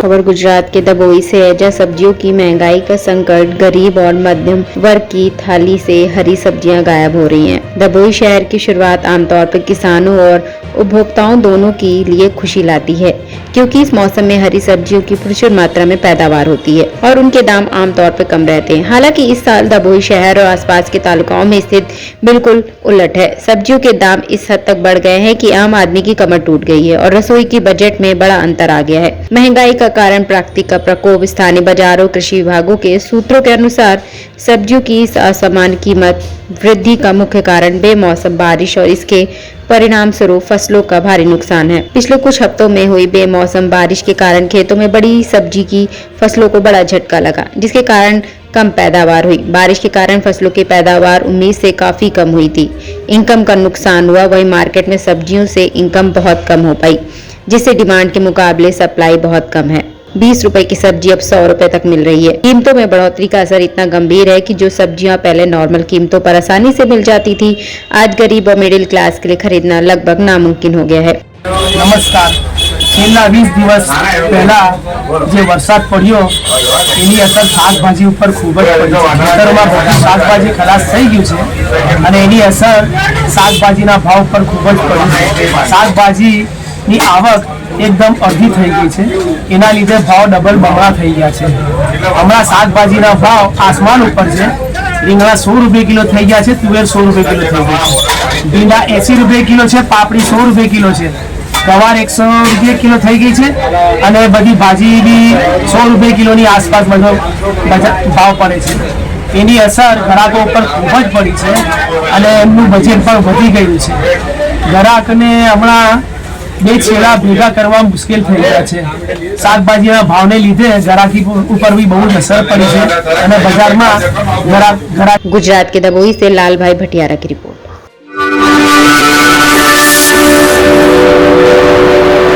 खबर गुजरात के दबोई से है, जहां सब्जियों की महंगाई का संकट गरीब और मध्यम वर्ग की थाली से हरी सब्जियां गायब हो रही हैं। दबोई शहर की शुरुआत आमतौर पर किसानों और उपभोक्ताओं दोनों के लिए खुशी लाती है, क्योंकि इस मौसम में हरी सब्जियों की प्रचुर मात्रा में पैदावार होती है और उनके दाम आमतौर पर कम रहते हैं। हालांकि इस साल दबोई शहर और आसपास के तालुकाओं में स्थित बिल्कुल उलट है। सब्जियों के दाम इस हद तक बढ़ गए हैं कि आम आदमी की कमर टूट गई है और रसोई की बजट में बड़ा अंतर आ गया है। महंगाई का कारण प्राकृतिक का प्रकोप, स्थानीय बाजारों, कृषि विभागों के सूत्रों के अनुसार सब्जियों की इस असामान्य कीमत वृद्धि का मुख्य कारण बेमौसम बारिश और इसके परिणाम स्वरूप फसलों का भारी नुकसान है। पिछले कुछ हफ्तों में हुई बेमौसम बारिश के कारण खेतों में बड़ी सब्जी की फसलों को बड़ा झटका लगा, जिसके कारण कम पैदावार हुई। बारिश के कारण फसलों की पैदावार उम्मीद से काफी कम हुई थी। इनकम का नुकसान हुआ, वहीं मार्केट में सब्जियों से इनकम बहुत कम हो पाई, जिससे डिमांड के मुकाबले सप्लाई बहुत कम है। 20 रुपए की सब्जी अब 100 रुपए तक मिल रही है। कीमतों में बढ़ोतरी का असर इतना गंभीर है कि जो सब्जियां पहले नॉर्मल कीमतों पर आसानी से मिल जाती थी, आज गरीब और मिडिल क्लास के लिए खरीदना लगभग नामुमकिन हो गया है। नमस्कार। छेल्ला 20 દિવસ પહેલા જે વરસાદ પડ્યો એની અસર શાકભાજી ઉપર ખૂબ જ પડી છે। ખેતરમાં બધી શાકભાજી ખલાસ થઈ ગયું છે અને એની અસર શાકભાજીના ભાવ પર ખૂબ જ પડી છે। શાકભાજીની આવક એકદમ અડધી થઈ ગઈ છે, એના લીધે ભાવ ડબલ બમણા થઈ ગયા છે। હમણાં શાકભાજીના ભાવ આસમાન ઉપર છે। રીંગણા 100 રૂપિયા કિલો થઈ ગયા છે, તુવેર 100 રૂપિયા કિલો થઈ ગઈ છે, ભીંડા 80 રૂપિયા કિલો છે, પાપડી 100 રૂપિયા કિલો છે, गवार 100 रुपये किलो थी गई है और बड़ी भाजी भी 100 रुपये किलो आसपास बढ़ो भाव पड़े है। एनी असर ग्राहकों पर खूब ज पड़ी है और एमनु बजेट पर वधी गयु है। ग्राहक ने हमणा बे छेड़ा भेगा करवा मुश्किल थई गया है। शाकभाजी भाव ने लीधे ग्राहकी ऊपर भी बहुत असर पड़ी है और बजार में ग्राहक। गुजरात के दबोई से लालभाई भटियारा की रिपोर्ट।